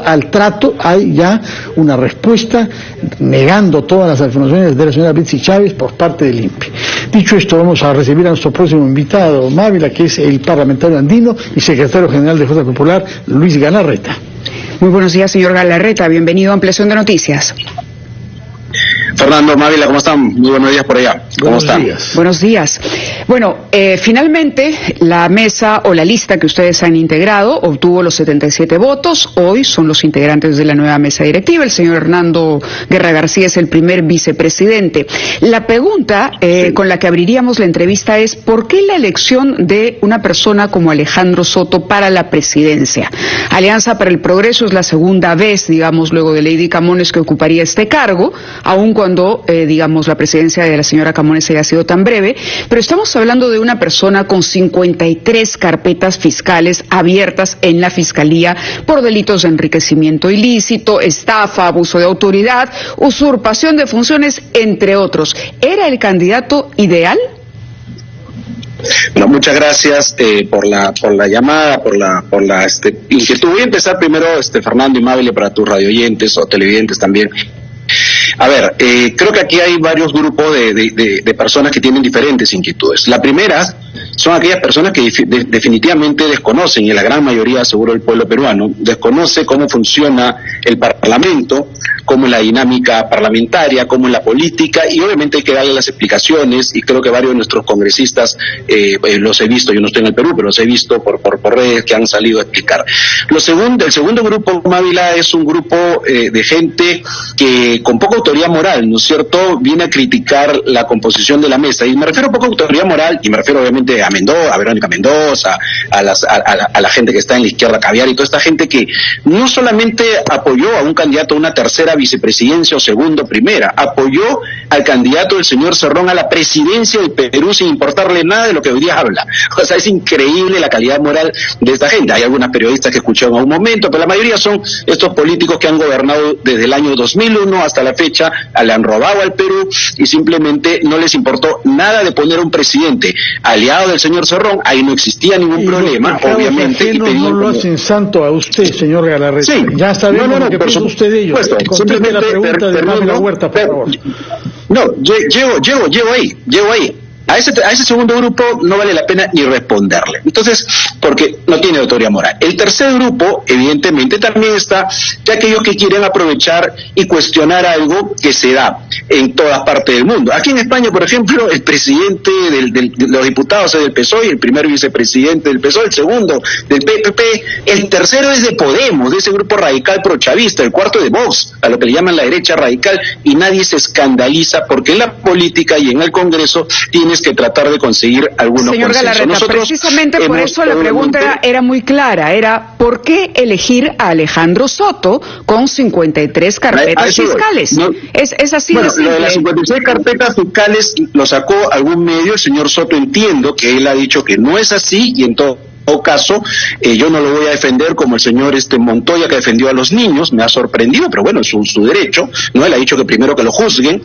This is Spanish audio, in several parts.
Al trato hay ya una respuesta negando todas las afirmaciones de la señora Betsy Chávez por parte del INPE. Dicho esto, vamos a recibir a nuestro próximo invitado, Mávila, que es el parlamentario andino y secretario general de Fuerza Popular, Luis Galarreta. Muy buenos días, señor Galarreta, bienvenido a Ampliación de Noticias. Fernando, Mávila, ¿cómo están? Muy buenos días por allá. ¿Cómo están? Buenos días. Bueno, finalmente la mesa o la lista que ustedes han integrado obtuvo los 77 votos. Hoy son los integrantes de la nueva mesa directiva. El señor Hernando Guerra García es el primer vicepresidente. La pregunta con la que abriríamos la entrevista es ¿por qué la elección de una persona como Alejandro Soto para la presidencia? Alianza para el Progreso es la segunda vez, digamos, luego de Lady Camones que ocuparía este cargo, aun cuando, digamos, la presidencia de la señora Camones haya sido tan breve, pero estamos hablando de una persona con 53 carpetas fiscales abiertas en la Fiscalía por delitos de enriquecimiento ilícito, estafa, abuso de autoridad, usurpación de funciones, entre otros. ¿Era el candidato ideal? Bueno, muchas gracias por la llamada, por la inquietud. Voy a empezar primero, Fernando y Mávila, para tus radioyentes o televidentes también. A ver, creo que aquí hay varios grupos de personas que tienen diferentes inquietudes. La primera son aquellas personas que definitivamente desconocen, y la gran mayoría, seguro, el pueblo peruano, desconoce cómo funciona el Parlamento, cómo es la dinámica parlamentaria, cómo es la política, y obviamente hay que darle las explicaciones, y creo que varios de nuestros congresistas los he visto, yo no estoy en el Perú, pero los he visto por redes que han salido a explicar. El segundo grupo, Mávila, es un grupo de gente que con poca autoridad moral, ¿no es cierto?, viene a criticar la composición de la mesa, y me refiero a poca autoridad moral, y me refiero obviamente a Mendoza, a Verónica Mendoza, a la gente que está en la izquierda caviar, y toda esta gente que no solamente apoyó a un candidato a una tercera vicepresidencia o segundo primera, apoyó al candidato del señor Cerrón a la presidencia del Perú sin importarle nada de lo que hoy día habla. O sea, es increíble la calidad moral de esta gente. Hay algunas periodistas que escucharon a un momento, pero la mayoría son estos políticos que han gobernado desde el año 2001 hasta la fecha, le han robado al Perú y simplemente no les importó nada de poner a un presidente aliado del señor Cerrón. Ahí no existía ningún problema, obviamente. Y no lo hacen santo a usted, señor Galarreta. Sí. Ya sabemos lo que piensa usted de ellos. Simplemente la pregunta de Mávila Huerta, por favor. No, llego ahí. A ese segundo grupo no vale la pena ni responderle. Entonces, porque no tiene autoridad moral. El tercer grupo, evidentemente, también está de aquellos que quieren aprovechar y cuestionar algo que se da en todas partes del mundo. Aquí en España, por ejemplo, el presidente de los diputados es del PSOE, el primer vicepresidente del PSOE, el segundo del PPP, el tercero es de Podemos, de ese grupo radical prochavista, el cuarto de Vox, a lo que le llaman la derecha radical, y nadie se escandaliza porque en la política y en el Congreso tienes que tratar de conseguir algunos Señor consensos. Galarreta, precisamente por eso la pregunta era muy clara, era ¿por qué elegir a Alejandro Soto con 53 carpetas fiscales? No, es así bueno, de simple. Lo de las 56 carpetas fiscales lo sacó algún medio, el señor Soto, entiendo que él ha dicho que no es así, y en todo caso, yo no lo voy a defender como el señor Montoya, que defendió a los niños. Me ha sorprendido, pero bueno, es su derecho, ¿no? Él ha dicho que primero que lo juzguen.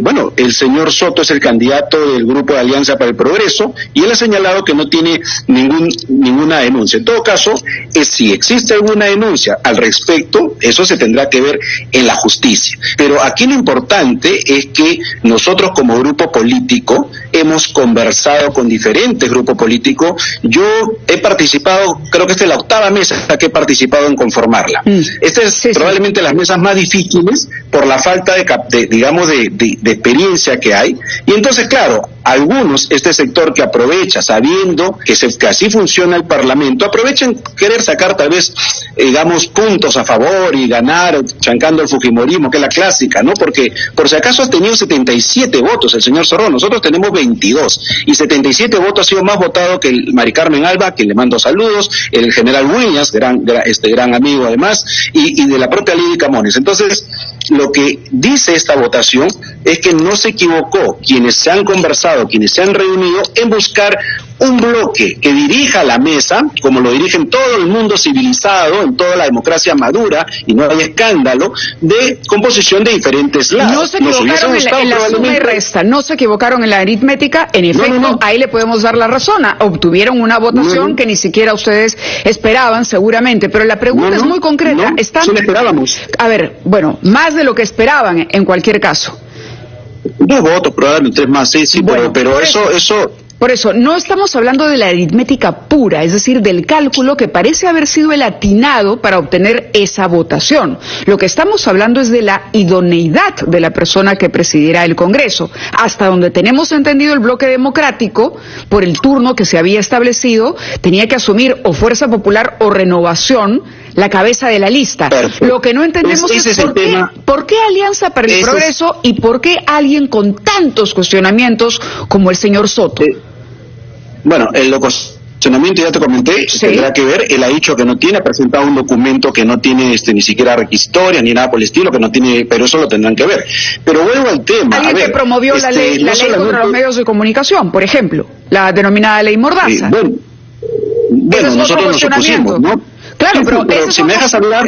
Bueno, el señor Soto es el candidato del grupo de Alianza para el Progreso, y él ha señalado que no tiene ninguna denuncia. En todo caso, si existe alguna denuncia al respecto, eso se tendrá que ver en la justicia. Pero aquí lo importante es que nosotros como grupo político hemos conversado con diferentes grupos políticos. Yo he participado, creo que esta es la octava mesa que he participado en conformarla. Esta es probablemente las mesas más difíciles por la falta de experiencia que hay. Y entonces, claro, algunos, este sector que aprovecha, sabiendo que así funciona el Parlamento, aprovechan querer sacar tal vez, digamos, puntos a favor y ganar, chancando el fujimorismo, que es la clásica, ¿no? Porque, por si acaso, ha tenido 77 votos el señor Cerrón, nosotros tenemos 22, y 77 votos ha sido más votado que el Mari Carmen Alba, que le mando saludos, el general Williams, gran amigo además, y de la propia Lady Camones. Entonces, lo que dice esta votación es que no se equivocó quienes se han conversado, quienes se han reunido en buscar un bloque que dirija la mesa, como lo dirige en todo el mundo civilizado, en toda la democracia madura, y no hay escándalo, de composición de diferentes lados. No se equivocaron en la suma y resta, no se equivocaron en la aritmética, en efecto, no. Ahí le podemos dar la razón, obtuvieron una votación que ni siquiera ustedes esperaban seguramente, pero la pregunta es muy concreta. Sí la esperábamos. A ver, bueno, más de lo que esperaban en cualquier caso. 2 votos, probablemente 3 más, sí, bueno, pero eso... Por eso, no estamos hablando de la aritmética pura, es decir, del cálculo que parece haber sido el atinado para obtener esa votación. Lo que estamos hablando es de la idoneidad de la persona que presidirá el Congreso. Hasta donde tenemos entendido, el bloque democrático, por el turno que se había establecido, tenía que asumir o Fuerza Popular o Renovación la cabeza de la lista. Perfecto. Lo que no entendemos es por qué Alianza para el Progreso y por qué alguien con tantos cuestionamientos como el señor Soto. Bueno, el cuestionamiento ya te comenté, tendrá que ver, él ha dicho que no tiene, ha presentado un documento que no tiene ni siquiera requisitorias ni nada por el estilo, que no tiene, pero eso lo tendrán que ver. Pero vuelvo al tema. Alguien que promovió la ley contra los medios de comunicación, por ejemplo, la denominada ley Mordaza. Bueno, nosotros nos opusimos, ¿no? Claro, pero si me dejas hablar,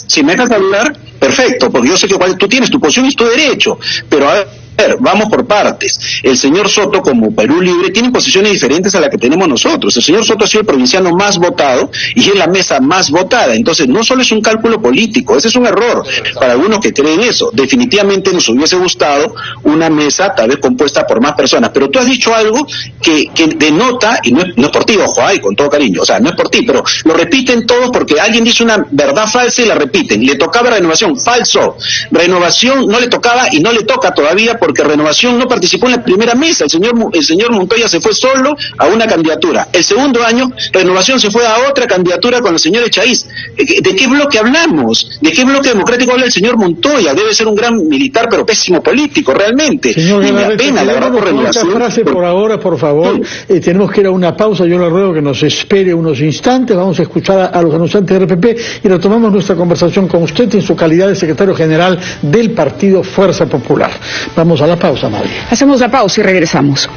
si me dejas hablar, perfecto, porque yo sé que tú tienes tu posición y tu derecho, pero a ver, vamos por partes. El señor Soto, como Perú Libre, tiene posiciones diferentes a las que tenemos nosotros. El señor Soto ha sido el provinciano más votado y es la mesa más votada. Entonces, no solo es un cálculo político, ese es un error para algunos que creen eso. Definitivamente nos hubiese gustado una mesa tal vez compuesta por más personas. Pero tú has dicho algo que denota, y no es por ti, ojo, con todo cariño, o sea, no es por ti, pero lo repiten todos porque alguien dice una verdad falsa y la repiten. Le tocaba Renovación, falso. Renovación no le tocaba y no le toca todavía porque Renovación no participó en la primera mesa. El señor Montoya se fue solo a una candidatura. El segundo año, Renovación se fue a otra candidatura con el señor Echaíz. ¿De qué bloque hablamos? ¿De qué bloque democrático habla el señor Montoya? Debe ser un gran militar, pero pésimo político, realmente. Señor y me apena, la verdad, por Renovación. Frase por ahora, por favor. Tenemos que ir a una pausa. Yo le ruego que nos espere unos instantes. Vamos a escuchar a los anunciantes de RPP y retomamos nuestra conversación con usted en su calidad de secretario general del partido Fuerza Popular. Vamos a la pausa, María. Hacemos la pausa y regresamos.